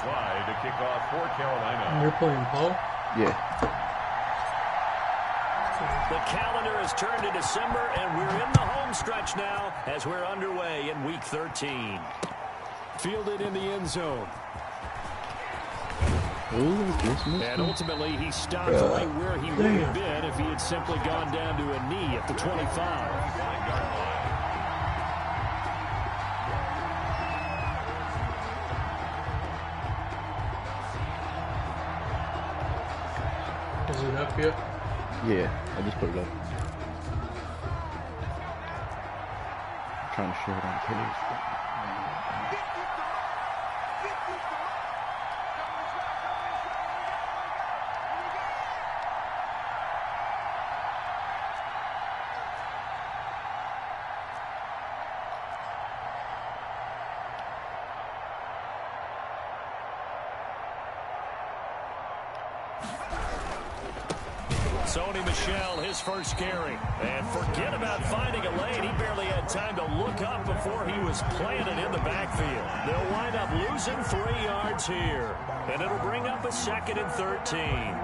slide to kick off for Carolina. You're playing Paul? Yeah. The calendar has turned to December, and we're in the home stretch now as we're underway in Week 13. Fielded in the end zone. And ultimately, he stopped right where he would have been if he had simply gone down to a knee at the 25. Is it up yet? Yeah, I just put it up. I'm trying to share it on the page. Sony Michel, his first carry. And forget about finding a lane. He barely had time to look up before he was planted in the backfield. They'll wind up losing 3 yards here. And it'll bring up a 2nd and 13.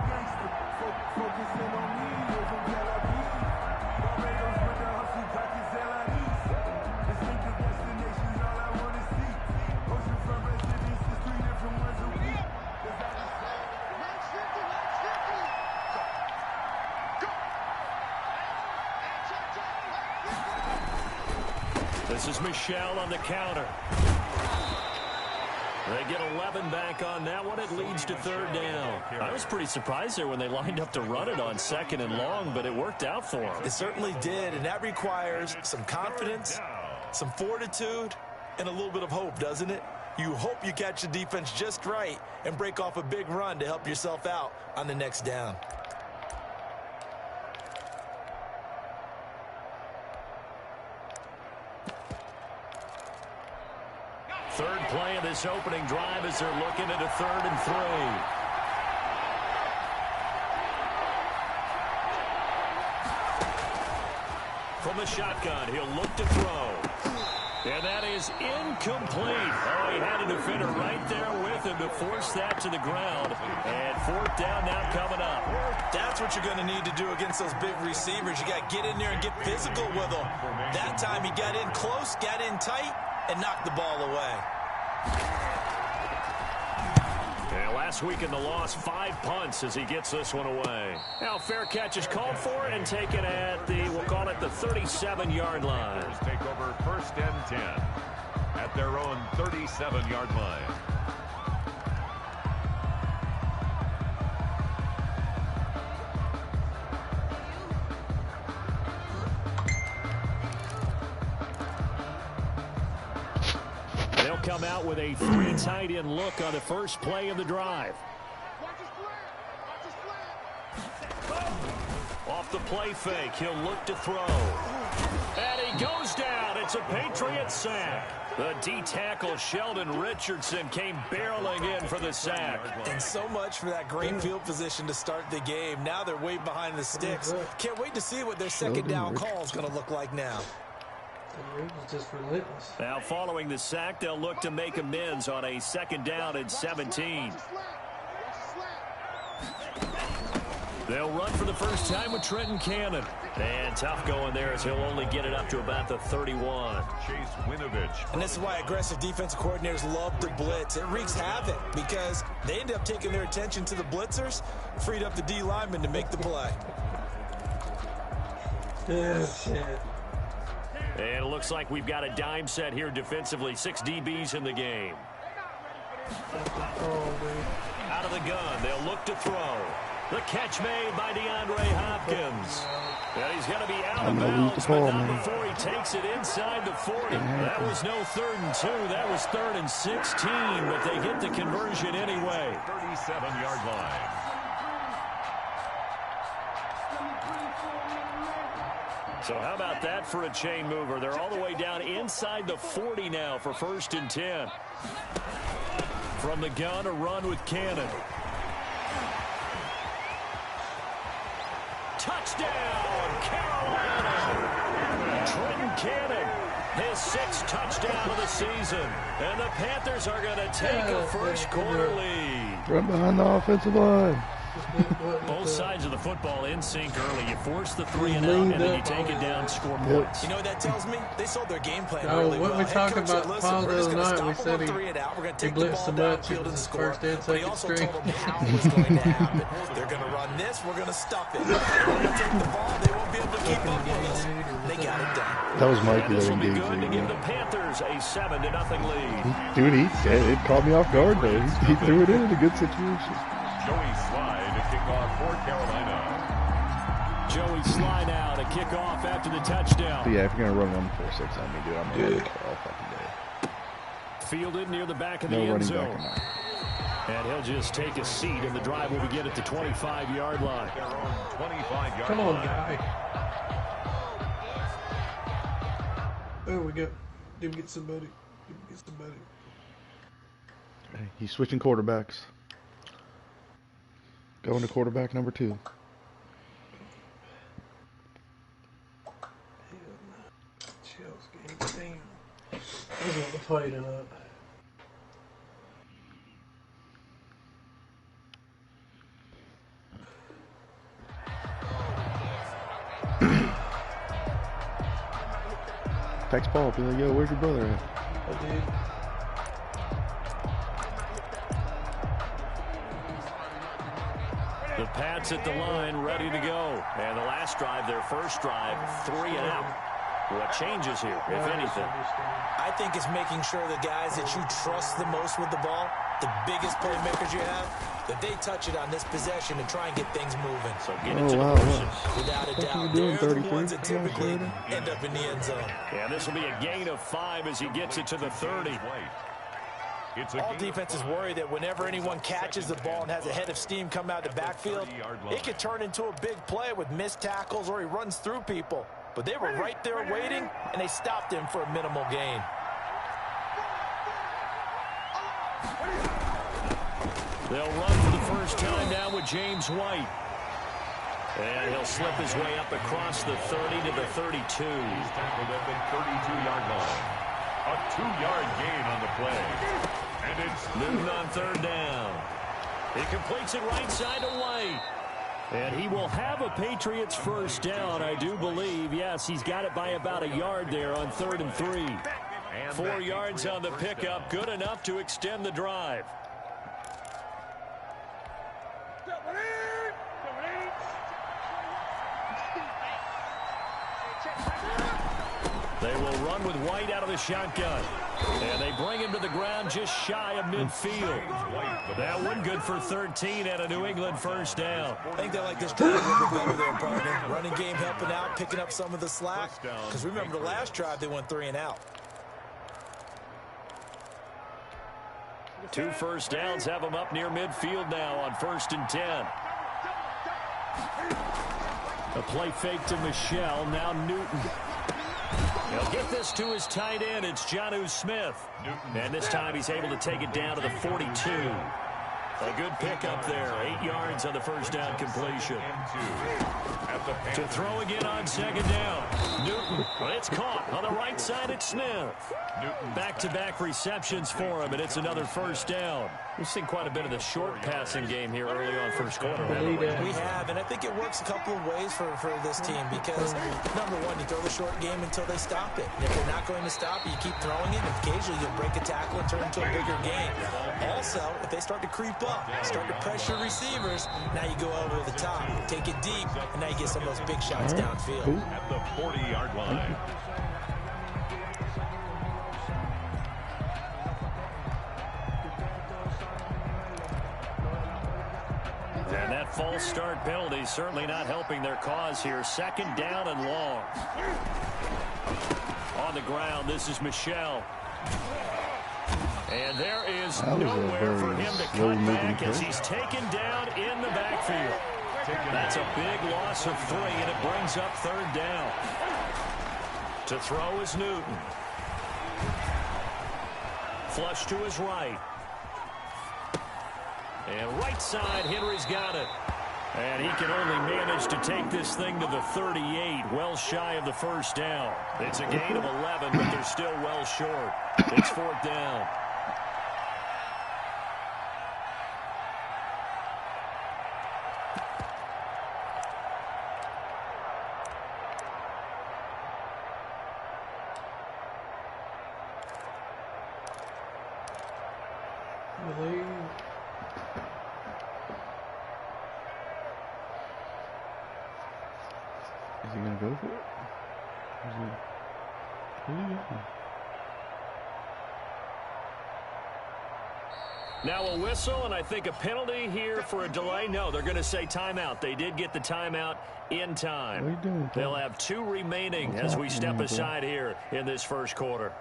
This is Michel on the counter. They get 11 back on that one. It leads to 3rd down. I was pretty surprised there when they lined up to run it on 2nd and long, but it worked out for them. It certainly did, and that requires some confidence, some fortitude, and a little bit of hope, doesn't it? You hope you catch the defense just right and break off a big run to help yourself out on the next down. Third play of this opening drive as they're looking at a 3rd and 3. From the shotgun, he'll look to throw. And that is incomplete. Oh, he had a defender right there with him to force that to the ground. And 4th down now coming up. That's what you're going to need to do against those big receivers. You got to get in there and get physical with them. That time he got in close, got in tight, and knocked the ball away. And last week in the loss, 5 punts as he gets this one away. Now fair catch is called for and taken at the, we'll call it the 37-yard line. Take over 1st and 10 at their own 37-yard line. Come out with a 3 tight end look on the first play of the drive. Off the play fake, he'll look to throw. And he goes down. It's a Patriot sack. The D-tackle Sheldon Richardson came barreling in for the sack. And so much for that great field position to start the game. Now they're way behind the sticks. Can't wait to see what their 2nd down call is going to look like now. Just relentless. Now following the sack, they'll look to make amends on a 2nd down and 17. They'll run for the first time with Trenton Cannon. And tough going there as he'll only get it up to about the 31. Chase Winovich. And this is why aggressive defensive coordinators love to blitz. It wreaks havoc because they end up taking their attention to the blitzers, freed up the D lineman to make the play. Yeah, shit. And it looks like we've got a dime set here defensively. 6 DBs in the game. Out of the gun, they'll look to throw. The catch made by DeAndre Hopkins. And he's going to be out of bounds, but not before he takes it inside the 40. That was no 3rd and 2. That was 3rd and 16, but they get the conversion anyway. 37-yard line. So how about that for a chain mover? They're all the way down inside the 40 now for 1st and 10. From the gun, a run with Cannon. Touchdown, Carolina! Trenton Cannon His 6th touchdown of the season. And the Panthers are going to take a first quarter lead. Run behind the offensive line. Both sides of the football in sync early. You force the 3 and out, and then you take it down, score points. You know what that tells me? They sold their game plan No, really what well. we talked about Paul the other night, we said he blitzed so much, it was his first and second string. Told them how it was going to happen. They're going to run this, we're going to stuff it. They're going to take the ball, they won't be able to keep up with us. They got it done. That was Mikey This that will be engaged good to me. give the Panthers a 7-0 lead. Dude, it caught me off guard, though. He threw it in a good situation. Joey Sly to kick off for Carolina. Joey Sly now to kick off after the touchdown. But yeah, if you're going to run 1-4-6 on me, dude, I'm going to run all fucking day. Fielded near the back of the No end running zone. back in And he'll just take a seat, and the drive will begin at the 25-yard line. Their own 25-yard Come on, line. guy. Oh, we got. Did we get somebody? He's switching quarterbacks. Going to quarterback number 2. Chills game. Damn. I was going to play tonight. Text Paul, be like, yo, where's your brother at? I did. The Pats at the line, ready to go. And the last drive, their first drive, 3 and out. What changes here, if anything? I think it's making sure the guys that you trust the most with the ball, the biggest playmakers you have, that they touch it on this possession and try and get things moving. So get it to the wow. pushes. Without a What doubt, you doing, they're the 33? ones that Come on, typically Sheridan. end up in the end zone. And this will be a gain of 5 as he gets it to the 30. It's a All defenses worry that whenever anyone catches the ball and has a head of steam come out of the backfield, it could turn into a big play with missed tackles or he runs through people. But they were right there waiting, and they stopped him for a minimal gain. They'll run for the first time now with James White. And he'll slip his way up across the 30 to the 32. He's tackled at the 32-yard line. A 2-yard gain on the play. And it's Newton on 3rd down. He completes it right side to White. And he will have a Patriots first down, I do believe. Yes, he's got it by about a yard there on 3rd and 3. 4 yards on the pickup, good enough to extend the drive. They will run with White out of the shotgun. And they bring him to the ground just shy of midfield. That one good for 13 and a New England first down. I think they like this drive a little bit better there, partner. Running game helping out, picking up some of the slack. Because remember the last drive, they went 3 and out. 2 first downs have them up near midfield now on 1st and 10. A play fake to Michelle, now Newton. He'll get this to his tight end. It's Jonnu Smith. And this time he's able to take it down to the 42. A good pickup there. 8 yards on the first down completion. To throw again on 2nd down. Newton, but it's caught on the right side. It's Smith. Back-to-back receptions for him, and it's another first down. We've seen quite a bit of the short passing game here early on first quarter. We have, and I think it works a couple of ways for this team because, number one, you throw the short game until they stop it. And if they're not going to stop it, you keep throwing it, and occasionally you'll break a tackle and turn it into a bigger game. Also, if they start to creep up, start to pressure receivers, now you go over the top, take it deep, and now you get some of those big shots downfield. at the 40-yard line. And that false start penalty certainly not helping their cause here. 2nd down and long. On the ground, this is Michelle. And there is nowhere for him to cut back as he's taken down in the backfield. That's a big loss of 3, and it brings up 3rd down. To throw is Newton. Flush to his right. And right side, Henry's got it. And he can only manage to take this thing to the 38, well shy of the first down. It's a gain of 11, but they're still well short. It's 4th down. Is he going to go for it? Now a whistle, and I think a penalty here for a delay. No, they're going to say timeout. They did get the timeout in time. What are you doing, Tom? They'll have 2 remaining as we step aside here in this first quarter.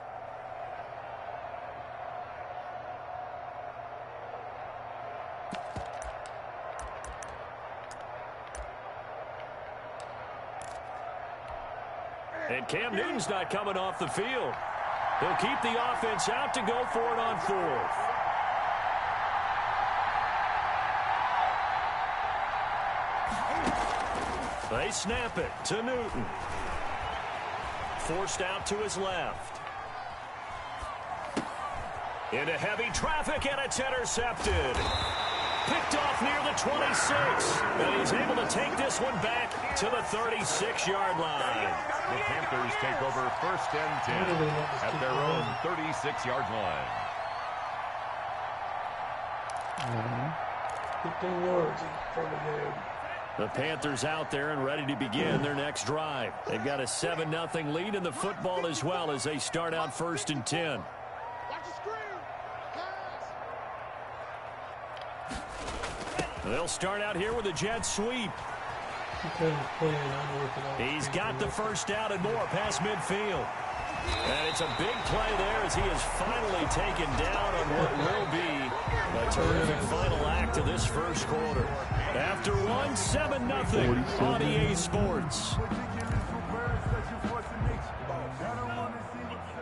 And Cam Newton's not coming off the field. He'll keep the offense out to go for it on 4th. They snap it to Newton. Forced out to his left. Into heavy traffic, and it's intercepted. Picked off near the 26. And he's able to take this one back to the 36-yard line. The Panthers take over 1st and 10 at their own 36-yard line. 15 yards in front of them. The Panthers out there and ready to begin their next drive. They've got a 7-0 lead in the football as well as they start out 1st and 10. They'll start out here with a jet sweep. He's got the first down and more past midfield. And it's a big play there as he is finally taken down on what will be a terrific final act of this first quarter. After 7-0 on EA Sports.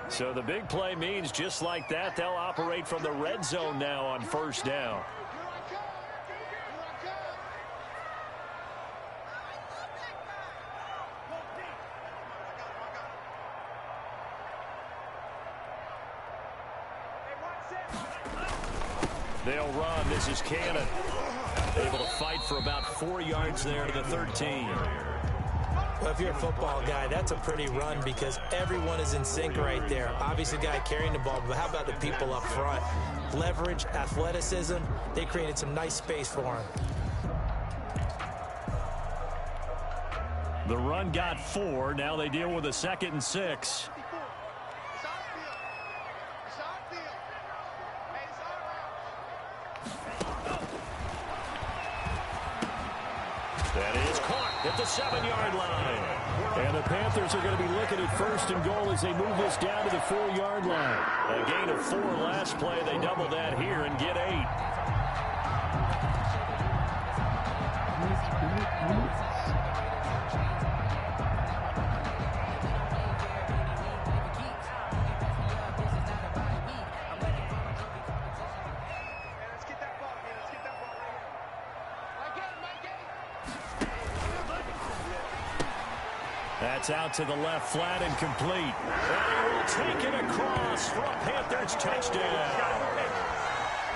So the big play means just like that, they'll operate from the red zone now on 1st down. They'll run. This is Cannon. Able to fight for about 4 yards there to the 13. Well, if you're a football guy, that's a pretty run because everyone is in sync right there. Obviously, the guy carrying the ball, but how about the people up front? Leverage, athleticism, they created some nice space for him. The run got 4. Now they deal with a 2nd and 6. That is caught at the 7-yard line. And the Panthers are going to be looking at 1st and goal as they move this down to the 4-yard line. A gain of 4 last play. They double that here and get 8. That's out to the left, flat and complete. And he will take it across for a Panthers touchdown.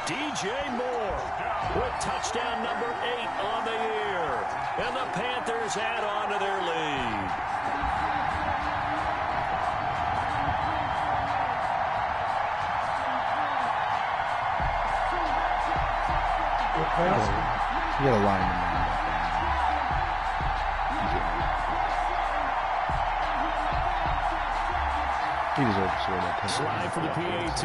DJ Moore with touchdown number 8 on the year. And the Panthers add on to their lead. You got a line. He deserves to score that. Slide for the PAT.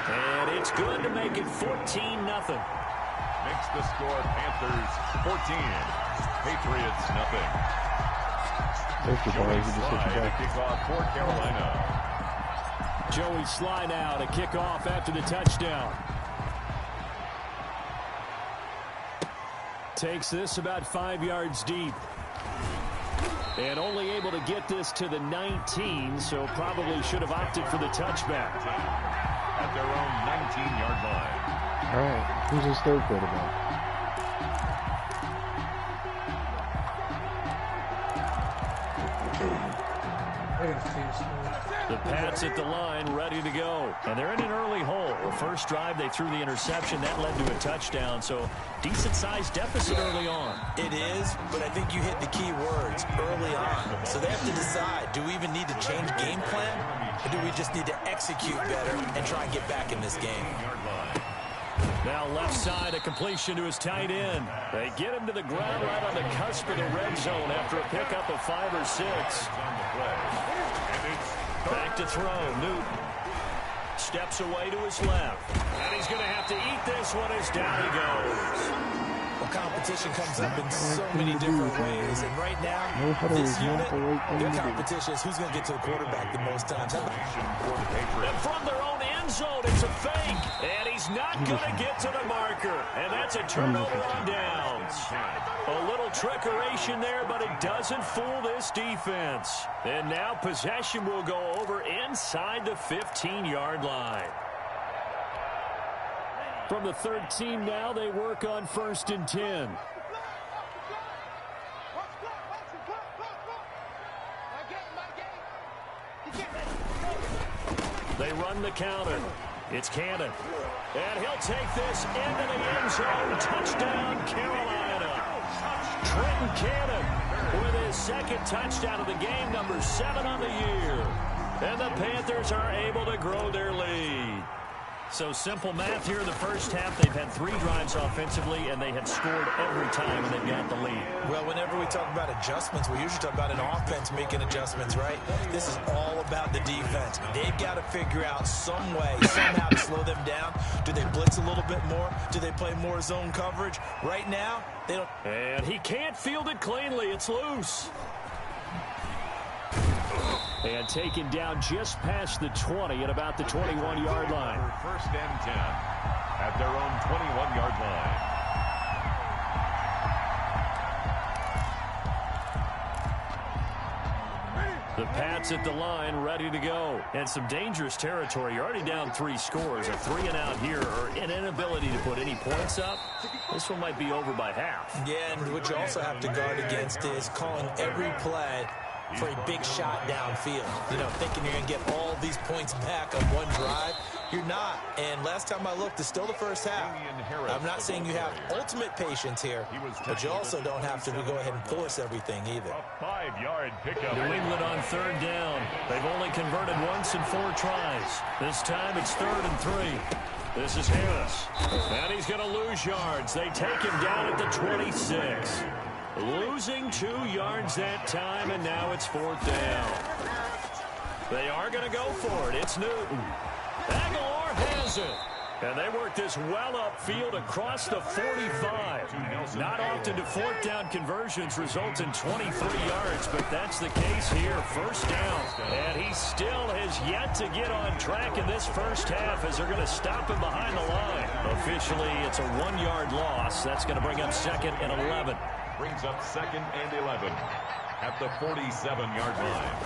And it's good to make it 14-0. Makes the score Panthers 14, Patriots nothing. Joey Slye to kick off for Carolina. Joey Slye now to kick off after the touchdown. Takes this about 5 yards deep. And only able to get this to the 19, so probably should have opted for the touchback. at their own 19-yard line. All right, who's his third quarterback? The Pats at the line, ready to go. And they're in an early hole. The first drive, they threw the interception. That led to a touchdown. So, decent-sized deficit early on. It is, but I think you hit the key words, early on. So they have to decide, do we even need to change game plan? Or do we just need to execute better and try and get back in this game? Now left side, a completion to his tight end. They get him to the ground right on the cusp of the red zone after a pickup of 5 or 6. Back to throw. Newton steps away to his left. And he's going to have to eat this one as down he goes. Well, competition comes up in so many different ways. And right now, this unit, their competition is who's going to get to the quarterback the most times. And from their own end zone, it's a fake. And he's not going to get to the marker. And that's a turnover on downs. A little trickeration there, but it doesn't fool this defense. And now possession will go over inside the 15-yard line. From the 13 now, they work on 1st and 10. They run the counter. It's Cannon. And he'll take this into the end zone. Touchdown, Carolina. Trenton Cannon with his second touchdown of the game, number 7 on the year. And the Panthers are able to grow their lead. So simple math here in the first half. They've had 3 drives offensively, and they had scored every time, and they've got the lead. Well, whenever we talk about adjustments, we usually talk about an offense making adjustments, right? This is all about the defense. They've got to figure out some way, somehow to slow them down. Do they blitz a little bit more? Do they play more zone coverage? Right now, they don't. And he can't field it cleanly. It's loose. And taken down just past the 20 at about the 21-yard line. 1st and 10 at their own 21-yard line. The Pats at the line, ready to go. And some dangerous territory. You're already down 3 scores. A 3-and-out here, or an inability to put any points up. This one might be over by half. Yeah, and what you also have to guard against is calling every play for a big shot downfield. You know, thinking you're going to get all these points back on one drive. You're not. And last time I looked, it's still the first half. I'm not saying you have ultimate patience here, but you also don't have to go ahead and force everything either. A 5-yard pickup. New England on 3rd down. They've only converted once in 4 tries. This time it's 3rd and 3. This is Harris. And he's going to lose yards. They take him down at the 26. Losing 2 yards that time, and now it's 4th down. They are going to go for it. It's Newton. Aguilar has it. And they work this well upfield across the 45. Not often do 4th down conversions result in 23 yards, but that's the case here. 1st down. And he still has yet to get on track in this first half as they're going to stop him behind the line. Officially, it's a 1-yard loss. That's going to bring up 2nd and 11. Brings up 2nd and 11 at the 47-yard line.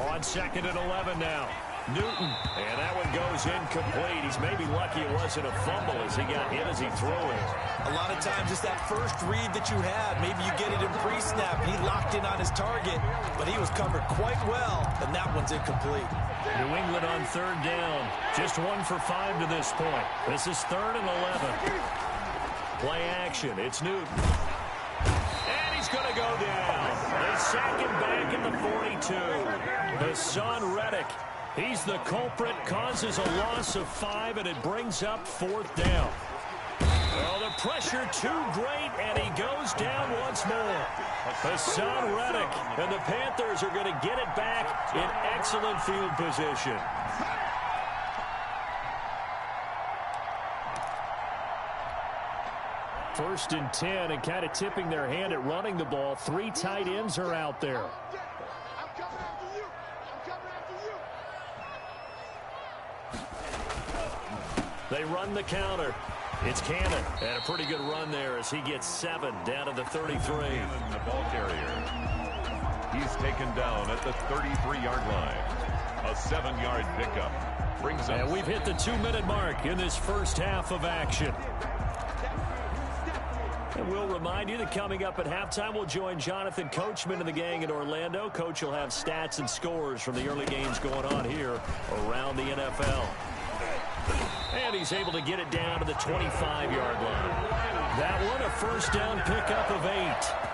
On 2nd and 11 now. Newton. And that one goes incomplete. He's maybe lucky it wasn't a fumble as he got hit as he threw it. A lot of times it's that first read that you have. Maybe you get it in pre-snap. He locked in on his target, but he was covered quite well, and that one's incomplete. New England on 3rd down. Just 1 for 5 to this point. This is 3rd and 11. Play action. It's Newton. And he's going to go down. They sack him back in the 42. Hassan Reddick. He's the culprit, causes a loss of 5, and it brings up 4th down. Oh, the pressure too great, and he goes down once more. Hassan Reddick, and the Panthers are going to get it back in excellent field position. First and 10, and kind of tipping their hand at running the ball. 3 tight ends are out there. They run the counter. It's Cannon. And a pretty good run there as he gets 7 down to the 33. The ball carrier. He's taken down at the 33-yard line. A A 7-yard pickup. Brings up. And we've hit the 2-minute mark in this first half of action. And we'll remind you that coming up at halftime, we'll join Jonathan Coachman and the gang in Orlando. Coach will have stats and scores from the early games going on here around the NFL. And he's able to get it down to the 25-yard line. That one, a first down pickup of 8.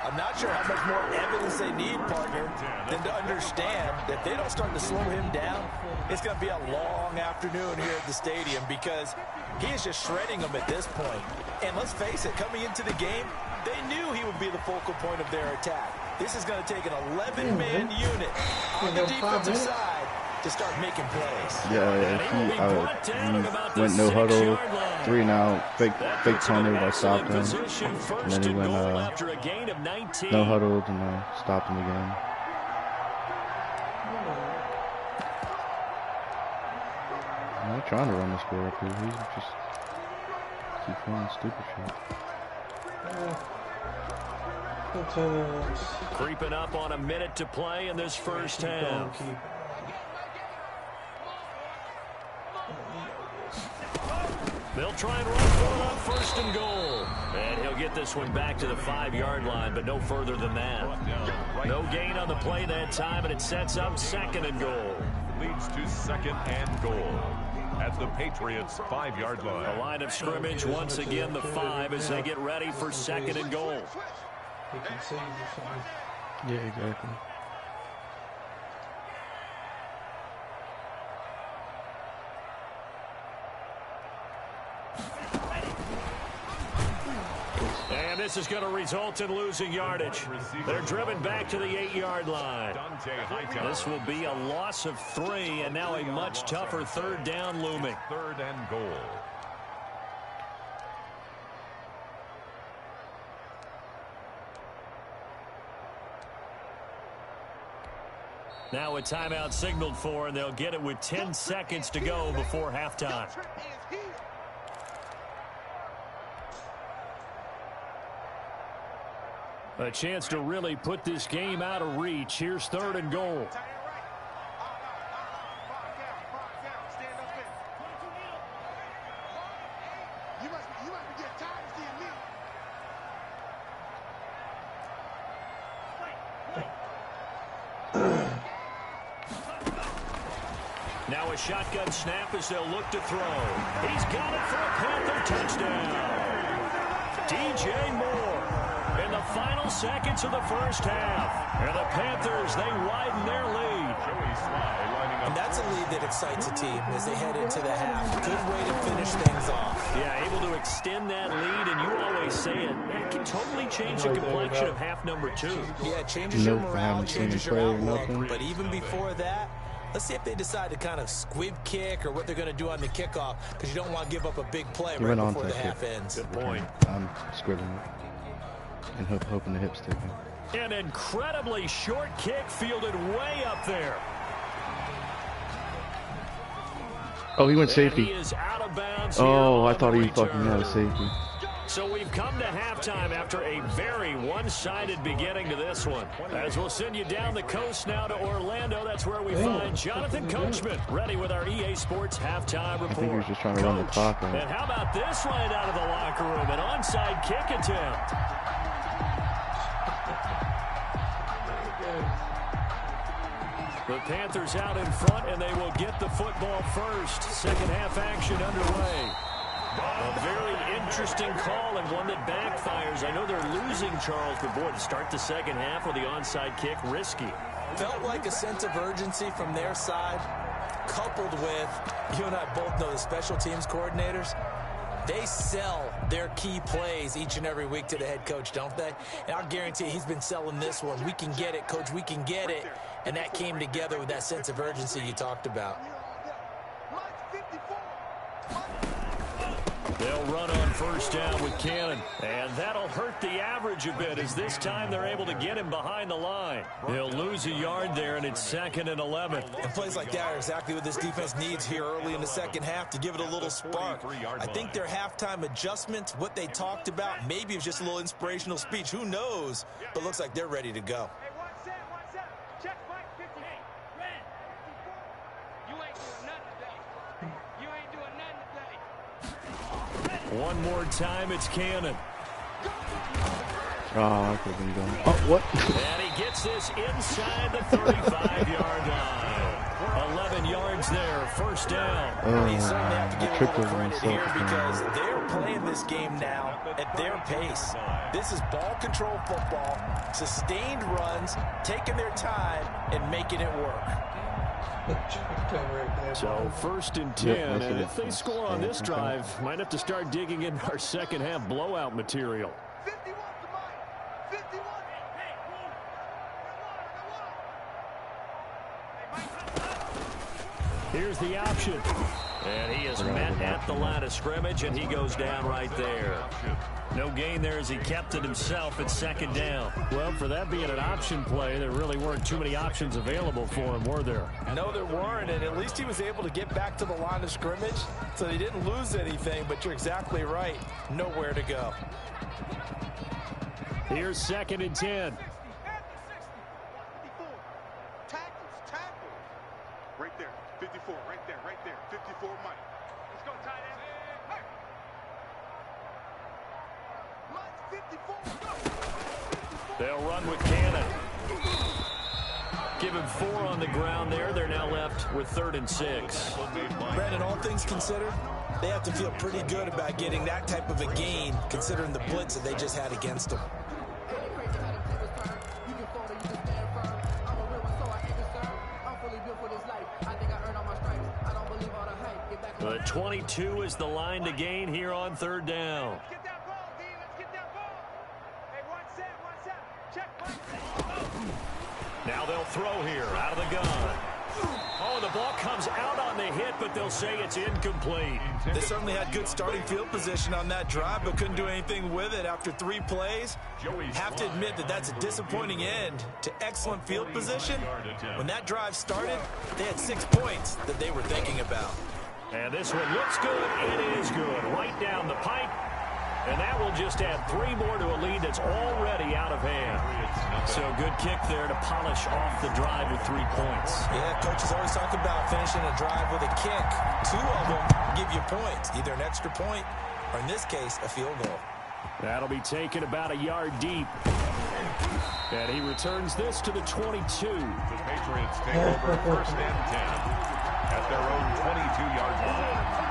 I'm not sure how much more evidence they need, partner, than to understand that if they don't start to slow him down, it's going to be a long afternoon here at the stadium because he is just shredding them at this point. And let's face it, coming into the game, they knew he would be the focal point of their attack. This is going to take an 11-man unit on the defensive side to start making plays. Yeah, he went no huddle, 3 and out, fake punted, I stopped him, and then he went no huddle, and I stopped him again. I'm not trying to run the score up here. He's just keep trying stupid shit. Creeping up on a minute to play in this first half. They'll try and run for it on 1st and goal. And he'll get this one back to the 5-yard line, but no further than that. No gain on the play that time, and it sets up 2nd and goal. Leads to 2nd and goal at the Patriots' 5-yard line. The line of scrimmage once again the 5 as they get ready for 2nd and goal. Yeah, exactly. And this is going to result in losing yardage. They're driven back to the 8-yard line. This will be a loss of 3, and now a much tougher 3rd down looming. 3rd and goal. Now a timeout signaled for, and they'll get it with 10 seconds to go before halftime. A chance to really put this game out of reach. Here's 3rd and goal. Now a shotgun snap as they'll look to throw. He's got it for a Panther touchdown. DJ Moore. In the final seconds of the first half. And the Panthers, they widen their lead. And that's a lead that excites a team as they head into the half. Good way to finish things off. Yeah, able to extend that lead, and you always say it can totally change the complexion of half number 2. Yeah, it changes your morale, changes your outlook. But even before that, let's see if they decide to kind of squib kick or what they're going to do on the kickoff, because you don't want to give up a big play right before the half ends. Good point. I'm scribbling it and hoping the hips take it. An incredibly short kick fielded way up there. Oh, he went safety. He is out of bounds. Oh, I thought he fucking had a safety. So we've come to halftime after a very one-sided beginning to this one. As we'll send you down the coast now to Orlando, that's where we find Jonathan Coachman, ready with our EA Sports halftime report. I think he was just trying to run the clock out. And how about this right out of the locker room? An onside kick attempt. The Panthers out in front, and they will get the football first. Second half action underway. A very interesting call and one that backfires. I know they're losing, Charles, but boy, to start the second half with the onside kick, risky. Felt like a sense of urgency from their side, coupled with, you and I both know the special teams coordinators, they sell their key plays each and every week to the head coach, don't they? And I'll guarantee he's been selling this one. We can get it, coach, we can get it. And that came together with that sense of urgency you talked about. They'll run on first down with Cannon, and that'll hurt the average a bit as this time they're able to get him behind the line. They'll lose a yard there, and it's 2nd and 11. And plays like that are exactly what this defense needs here early in the second half to give it a little spark. I think their halftime adjustments, what they talked about, maybe it was just a little inspirational speech. Who knows? But looks like they're ready to go. One more time, it's Cannon. Oh, I could have been going. Oh, what? And he gets this inside the 35-yard line. 11 yards there, first down. You certainly have to give a little credit here because they're playing this game now at their pace. This is ball control football, sustained runs, taking their time, and making it work. So 1st and 10, and if they score on this drive, might have to start digging in our second half blowout material. Here's the option. And he is met at the line of scrimmage, and he goes down right there. No gain there as he kept it himself at 2nd down. Well, for that being an option play, there really weren't too many options available for him, were there? No, there weren't, and at least he was able to get back to the line of scrimmage, so he didn't lose anything, but you're exactly right. Nowhere to go. Here's 2nd and 10. Right there, 54, right there, 54, Mike. Let's go, tight end. They'll run with Cannon. Give him 4 on the ground there. They're now left with 3rd and 6. Brandon, all things considered, they have to feel pretty good about getting that type of a gain, considering the blitz that they just had against them. The 22 is the line to gain here on 3rd down. Let's get that ball, D. Let's get that ball. Hey, one set. Check. Now they'll throw here out of the gun. Oh, the ball comes out on the hit, but they'll say it's incomplete. They certainly had good starting field position on that drive, but couldn't do anything with it after 3 plays. Have to admit that that's a disappointing end to excellent field position. When that drive started, they had 6 points that they were thinking about. And this one looks good. It is good. Right down the pipe. And that will just add 3 more to a lead that's already out of hand. So good kick there to polish off the drive with 3 points. Yeah, coaches always talk about finishing a drive with a kick. 2 of them give you points, either an extra point or, in this case, a field goal. That'll be taken about a yard deep. And he returns this to the 22. The Patriots take over 1st and 10 at their own 22-yard line.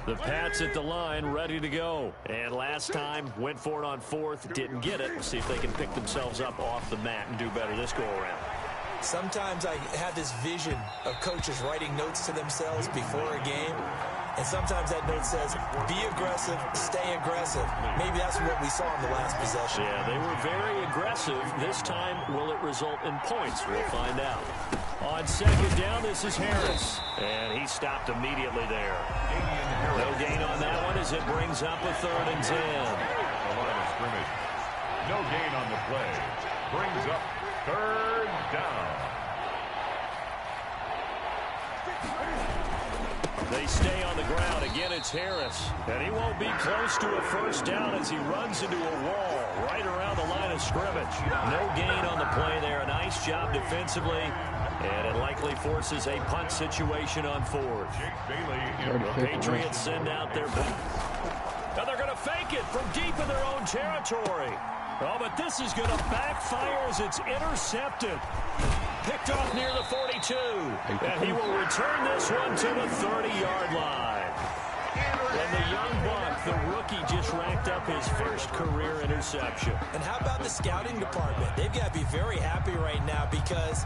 The Pats at the line, ready to go. And last time, went for it on 4th, didn't get it. See if they can pick themselves up off the mat and do better this go-around. Sometimes I have this vision of coaches writing notes to themselves before a game, and sometimes that note says, be aggressive, stay aggressive. Maybe that's what we saw in the last possession. Yeah, they were very aggressive. This time, will it result in points? We'll find out. On 2nd down, this is Harris. And he stopped immediately there. No gain on that one as it brings up a 3rd and 10. The line of scrimmage. No gain on the play. Brings up 3rd down. They stay on the ground. Again, it's Harris. And he won't be close to a 1st down as he runs into a wall right around the line of scrimmage. No gain on the play there. A nice job defensively. And it likely forces a punt situation on 4th. The Patriots send out their punt. Now they're going to fake it from deep in their own territory. Oh, but this is going to backfire as it's intercepted. Picked off near the 42. And he will return this one to the 30-yard line. And the young buck, the rookie, just racked up his first career interception. And how about the scouting department? They've got to be very happy right now because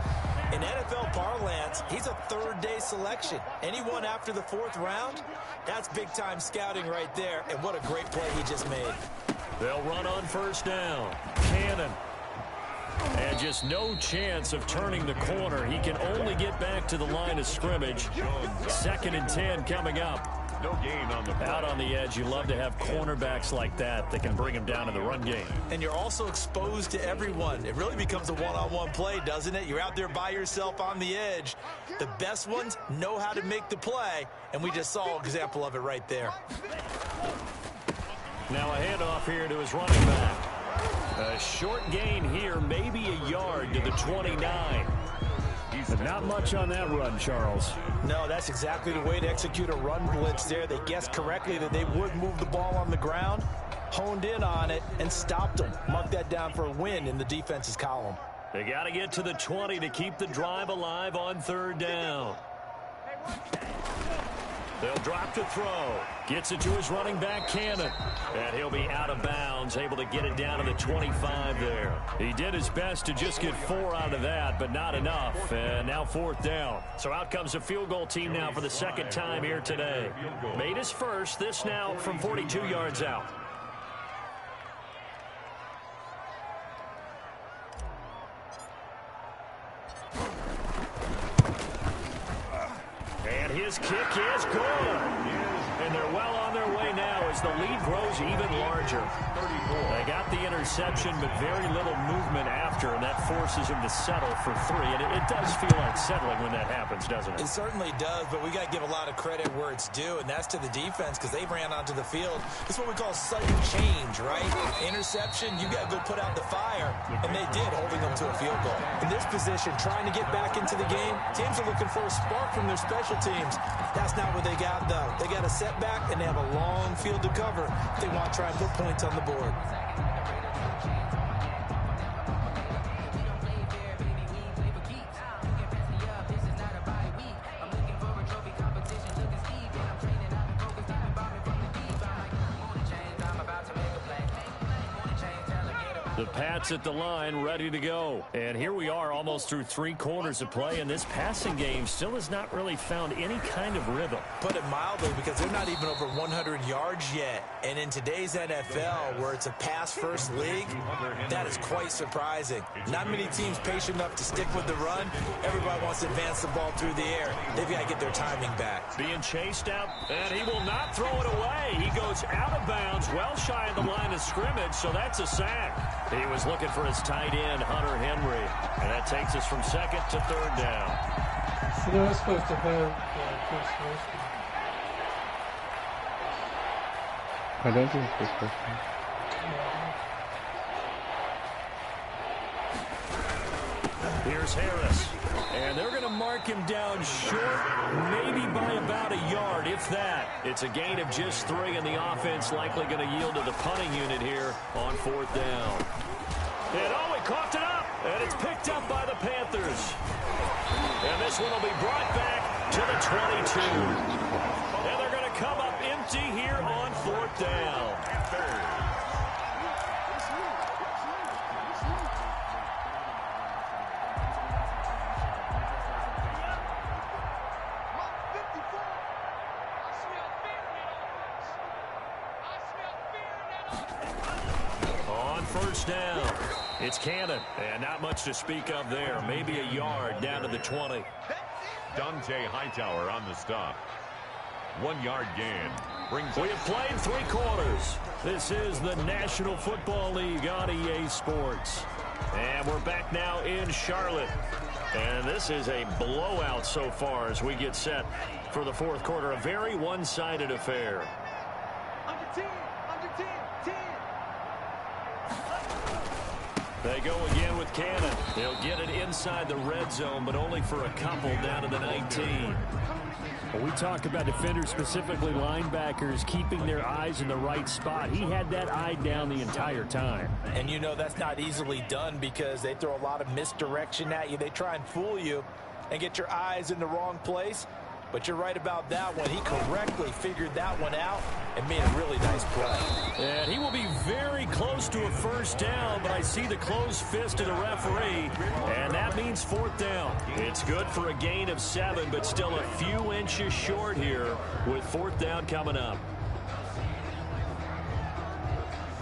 in NFL parlance, he's a 3rd-day selection. Anyone after the 4th round, that's big-time scouting right there. And what a great play he just made. They'll run on 1st down. Cannon. And just no chance of turning the corner. He can only get back to the line of scrimmage. 2nd and 10 coming up. No gain on the play. Out on the edge, you love to have cornerbacks like that can bring him down in the run game. And you're also exposed to everyone. It really becomes a one-on-one play, doesn't it? You're out there by yourself on the edge. The best ones know how to make the play, and we just saw an example of it right there. Now a handoff here to his running back. A short gain here, maybe a yard to the 29. But not much on that run, Charles. No, that's exactly the way to execute a run blitz there. They guessed correctly that they would move the ball on the ground, honed in on it, and stopped them. Mark that down for a win in the defense's column. They got to get to the 20 to keep the drive alive on third down. They'll drop to throw. Gets it to his running back, Cannon. And he'll be out of bounds, able to get it down to the 25 there. He did his best to just get 4 out of that, but not enough. And now fourth down. So out comes a field goal team now for the second time here today. Made his first, this now from 42 yards out. And his kick is good. And they're well on their way now as the lead grows even larger. They got the interception, but very little movement after, and that forces him to settle for 3. And it does feel like settling when that happens, doesn't it? It certainly does, but we got to give a lot of credit where it's due, and that's to the defense because they ran onto the field. It's what we call sudden change, right? Interception, you got to go put out the fire, and they did, holding them to a field goal. In this position, trying to get back into the game, teams are looking for a spark from their special teams. That's not what they got, though. They got a setback, and they have a long field to cover if they want to try and put points on the board. The Pats at the line, ready to go. And here we are almost through 3 quarters of play, and this passing game still has not really found any kind of rhythm. Put it mildly, because they're not even over 100 yards yet. And in today's NFL, where it's a pass-first league, that is quite surprising. Not many teams patient enough to stick with the run. Everybody wants to advance the ball through the air. They've got to get their timing back. Being chased out, and he will not throw it away. He goes out of bounds, well shy of the line of scrimmage, so that's a sack. He was looking for his tight end, Hunter Henry. And that takes us from second to third down. So they're supposed to have Chris Wilson. I don't think it's this question. Here's Harris. And they're going to mark him down short, maybe by about a yard, if that. It's a gain of just 3, and the offense likely going to yield to the punting unit here on fourth down. And oh, he coughed it up, and it's picked up by the Panthers. And this one will be brought back to the 22. And they're going to come up empty here on fourth down. First down. It's Cannon, and not much to speak of there. Maybe a yard down to the 20. Dante Hightower on the stop. 1 yard gain. We have played 3 quarters. This is the National Football League on EA Sports. And we're back now in Charlotte. And this is a blowout so far as we get set for the fourth quarter. A very one-sided affair. They go again with Cannon. They'll get it inside the red zone, but only for a couple down to the 19. Well, we talk about defenders, specifically linebackers, keeping their eyes in the right spot. He had that eye down the entire time. And you know that's not easily done because they throw a lot of misdirection at you. They try and fool you and get your eyes in the wrong place. But you're right about that one. He correctly figured that one out and made a really nice play. And he will be very close to a first down, but I see the closed fist of the referee, and that means fourth down. It's good for a gain of 7, but still a few inches short here with fourth down coming up.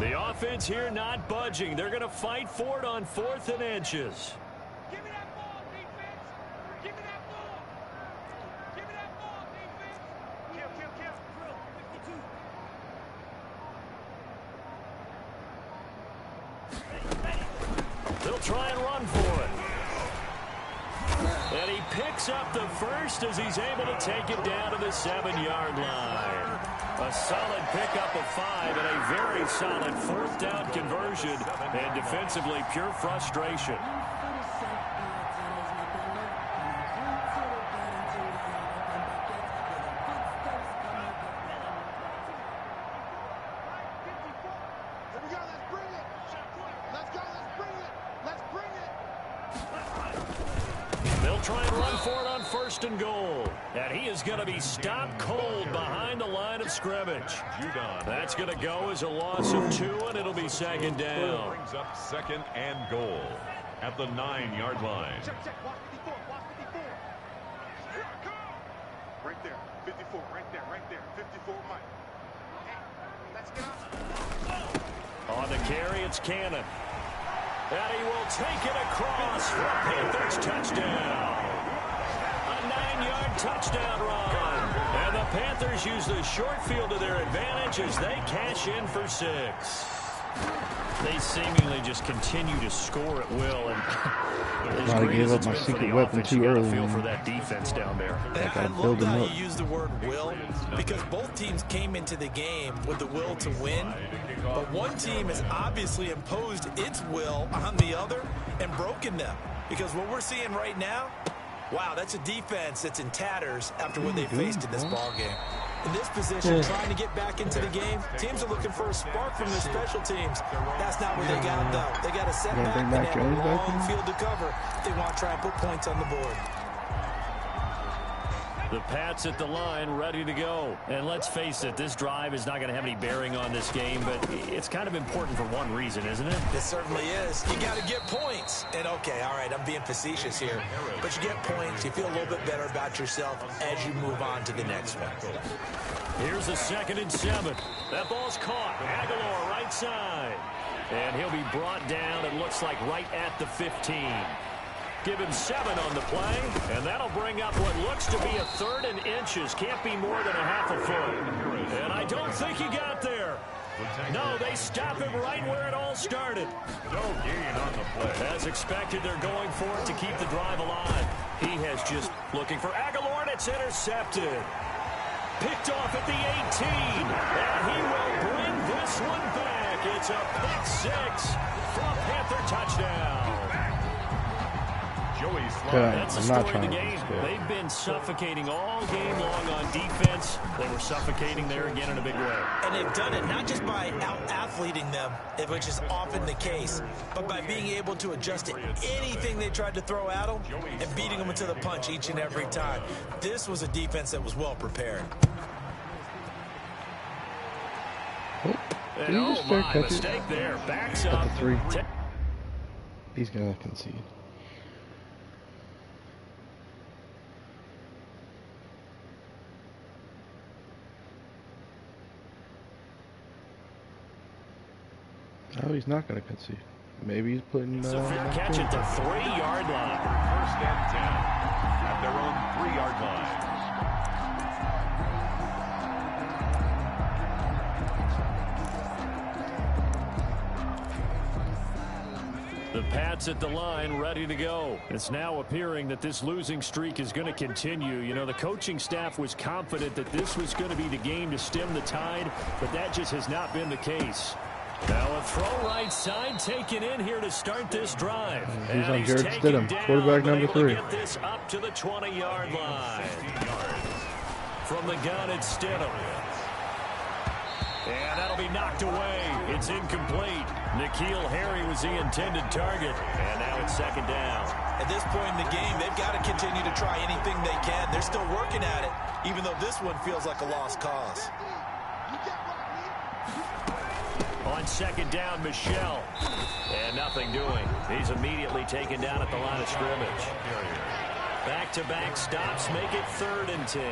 The offense here not budging. They're going to fight for it on 4th and inches. They'll try and run for it. And he picks up the first as he's able to take it down to the 7-yard line. A solid pickup of 5 and a very solid 4th down conversion. And defensively, pure frustration. Try and run for it on 1st and goal. And he is going to be stopped cold behind the line of scrimmage. That's going to go as a loss of 2, and it'll be 2nd down. Brings up 2nd and goal at the 9-yard line. Right there, 54, right there, 54, Mike. Let's go. On the carry, it's Cannon. And he will take it across for a Panthers touchdown. A 9-yard touchdown run. And the Panthers use the short field to their advantage as they cash in for 6. They seemingly just continue to score at will. And I gave up my secret weapon too early. Feel for that defense down there. I love how you use the word will, because both teams came into the game with the will to win. But one team has obviously imposed its will on the other and broken them. Because what we're seeing right now, wow, that's a defense that's in tatters after what they faced in this ballgame. In this position, trying to get back into the game, teams are looking for a spark from their special teams. That's not what they got, though. They got a setback and they have a long field to cover if they want to try and put points on the board. The Pats at the line, ready to go. And let's face it, this drive is not going to have any bearing on this game, but it's kind of important for one reason, isn't it? It certainly is. You got to get points. And, okay, all right, I'm being facetious here. But you get points, you feel a little bit better about yourself as you move on to the next one. Here's a 2nd and 7. That ball's caught. Aguilar right side. And he'll be brought down, it looks like, right at the 15. Give him 7 on the play, and that'll bring up what looks to be a 3rd and inches. Can't be more than a half a foot. And I don't think he got there. No, they stop him right where it all started. No gain on the play. As expected, they're going for it to keep the drive alive. He has just looking for Aguilar, and it's intercepted. Picked off at the 18, and he will bring this one back. It's a pick 6 for a Panther touchdown. That's the story of the game. They've been suffocating all game long on defense. They were suffocating there again in a big way. And they've done it not just by out-athleting them, which is often the case, but by being able to adjust to anything they tried to throw at them and beating them to the punch each and every time. This was a defense that was well prepared. And oh my, mistake there. Backs up. At the 3. He's going to concede. Oh, he's not going to concede. Maybe he's putting... It's a fair catch at the 3-yard line. 1st and 10 at their own 3-yard line. The Pats at the line, ready to go. It's now appearing that this losing streak is going to continue. You know, the coaching staff was confident that this was going to be the game to stem the tide, but that just has not been the case. Now a throw right side taken in here to start this drive. He's on Jared Stidham, quarterback number 3. Get this up to the 20-yard line. From the gun, it's Stidham. And that'll be knocked away. It's incomplete. N'Keal Harry was the intended target. And now it's 2nd down. At this point in the game, they've got to continue to try anything they can. They're still working at it, even though this one feels like a lost cause. On 2nd down, Michelle. And nothing doing. He's immediately taken down at the line of scrimmage. Back-to-back stops make it 3rd and 10.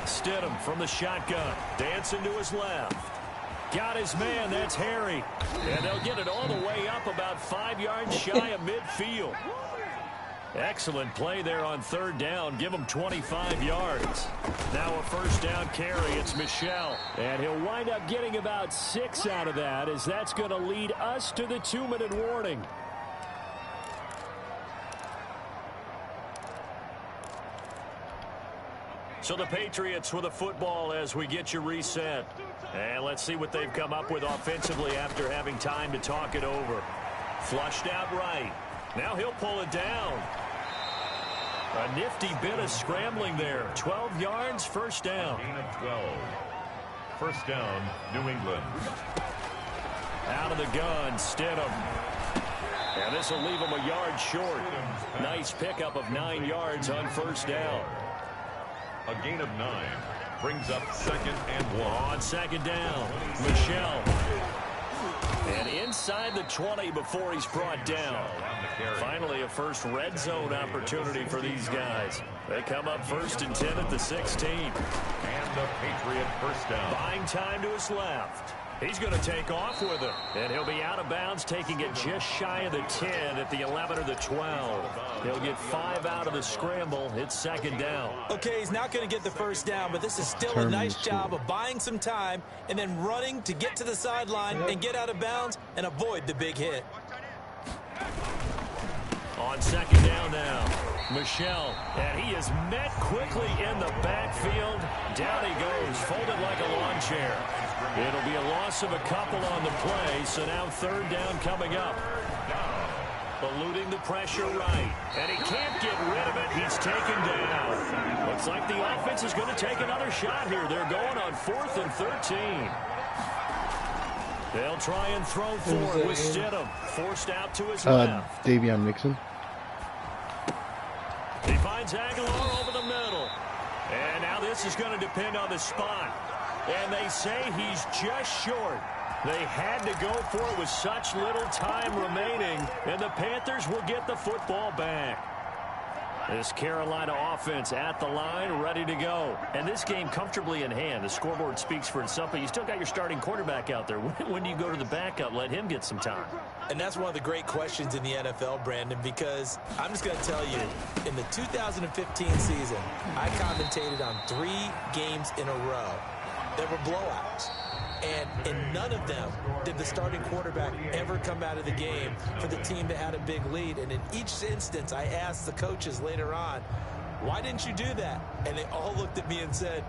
Stidham from the shotgun. Dancing to his left. Got his man. That's Harry. And they'll get it all the way up about 5 yards shy of midfield. Excellent play there on 3rd down. Give him 25 yards. Now a 1st down carry. It's Michelle. And he'll wind up getting about 6 out of that, as that's going to lead us to the 2-minute warning. So the Patriots with a football as we get you reset. And let's see what they've come up with offensively after having time to talk it over. Flushed out right. Now he'll pull it down. A nifty bit of scrambling there. 12 yards, first down. Gain of 12. First down, New England. Out of the gun, Stidham. And this will leave him a yard short. Nice pickup of 9 yards on first down. A gain of 9 brings up 2nd and 1. On second down, Michelle. And inside the 20 before he's brought down. Finally, a first red zone opportunity for these guys. They come up 1st and 10 at the 16. And the Patriot first down. Buying time to his left. He's going to take off with it. And he'll be out of bounds, taking it just shy of the 10 at the 11 or the 12. He'll get 5 out of the scramble. It's second down. Okay, he's not going to get the first down, but this is still a nice job of buying some time and then running to get to the sideline and get out of bounds and avoid the big hit. On second down now, Michelle, and he is met quickly in the backfield. Down he goes, folded like a lawn chair. It'll be a loss of a couple on the play, so now third down coming up. Eluding the pressure right, and he can't get rid of it. He's taken down. Looks like the offense is going to take another shot here. They're going on 4th and 13. They'll try and throw for it with Stidham. Forced out to his left. Davion Nixon. He finds Aguilar over the middle. And now this is going to depend on the spot. And they say he's just short. They had to go for it with such little time remaining. And the Panthers will get the football back. This Carolina offense at the line, ready to go. And this game comfortably in hand. The scoreboard speaks for itself, but you still got your starting quarterback out there. When do you go to the backup? Let him get some time. And that's one of the great questions in the NFL, Brandon, because I'm just going to tell you, in the 2015 season, I commentated on 3 games in a row that were blowouts. And in none of them did the starting quarterback ever come out of the game for the team that had a big lead. And in each instance, I asked the coaches later on, why didn't you do that? And they all looked at me and said,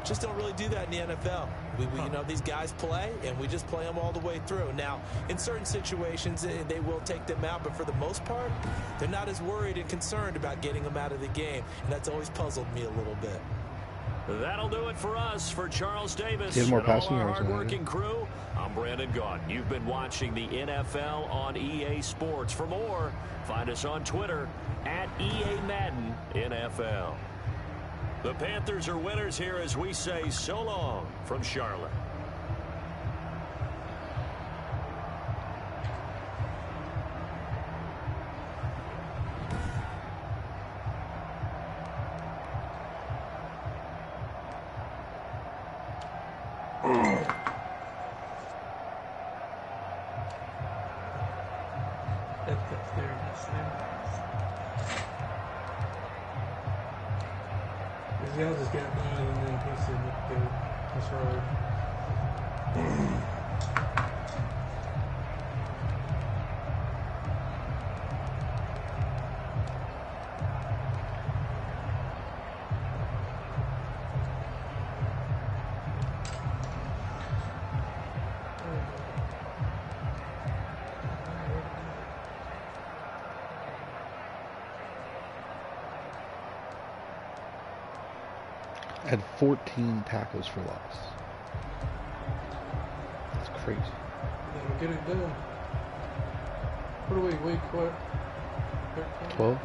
just don't really do that in the NFL. You know, these guys play, and we just play them all the way through. Now, in certain situations, they will take them out, but for the most part, they're not as worried and concerned about getting them out of the game. And that's always puzzled me a little bit. That'll do it for us. For Charles Davis more and all passing our yards hardworking crew, I'm Brandon Gaudin. You've been watching the NFL on EA Sports. For more, find us on Twitter at EA Madden NFL. The Panthers are winners here as we say so long from Charlotte. Y'all just got mine and then he said, look good. That's right. Had 14 tackles for loss. That's crazy. That'll get it done. What are we, week what? 12?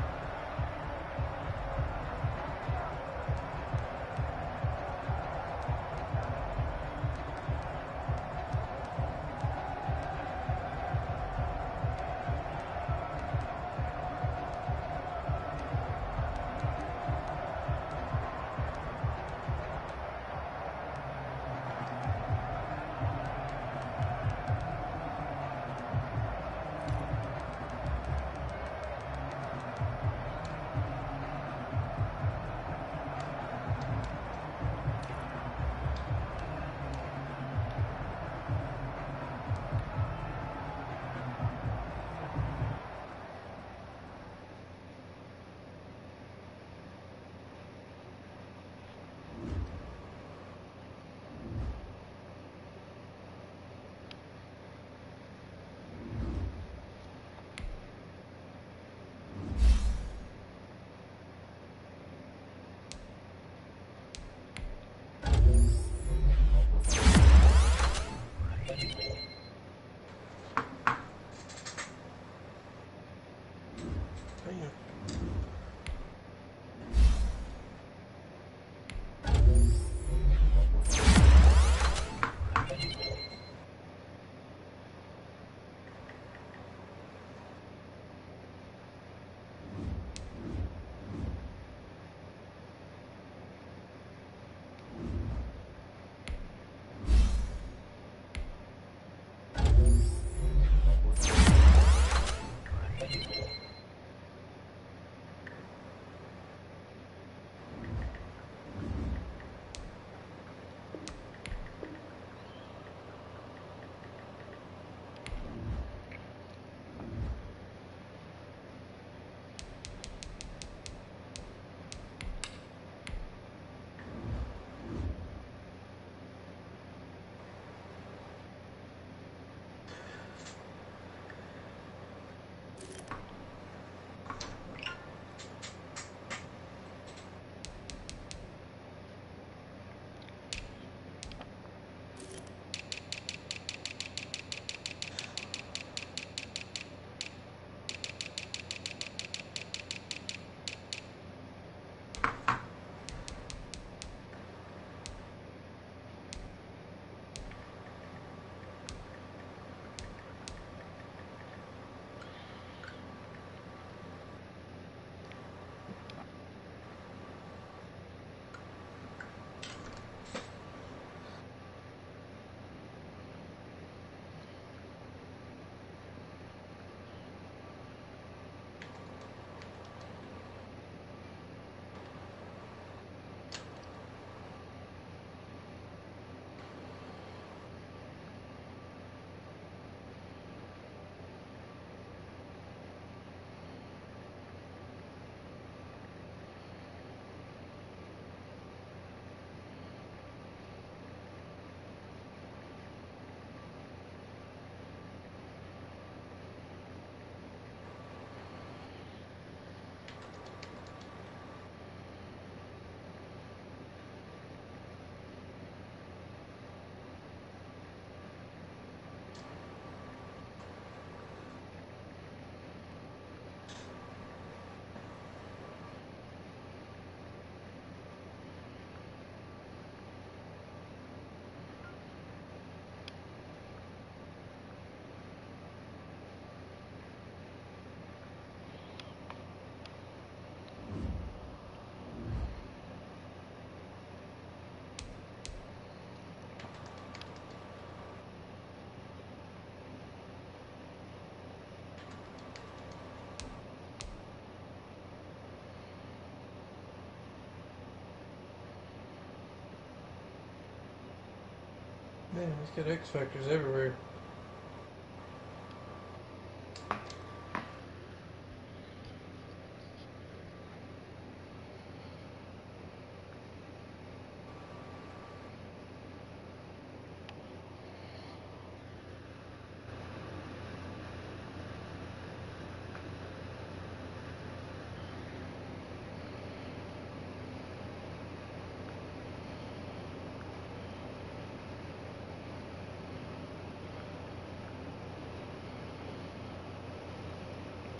Man, he's got X factors everywhere.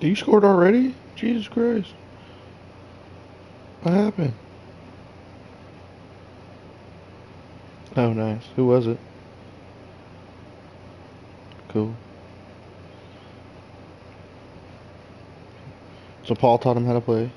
You scored already? Jesus Christ. What happened? Oh, nice. Who was it? Cool. So Paul taught him how to play.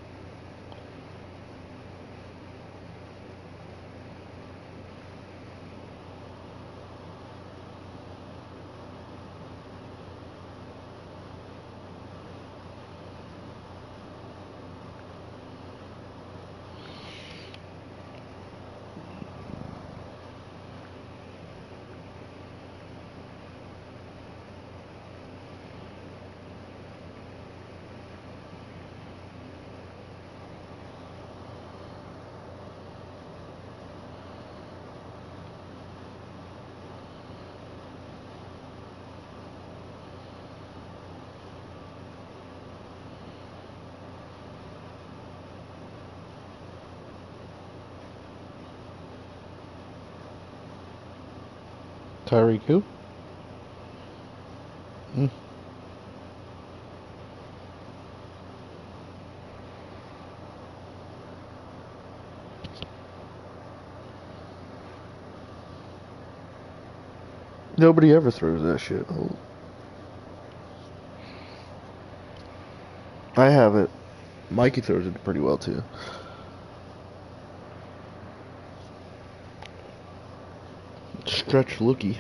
Tyreek who? Nobody ever throws that shit. Oh. I have it. Mikey throws it pretty well too. Stretch looky.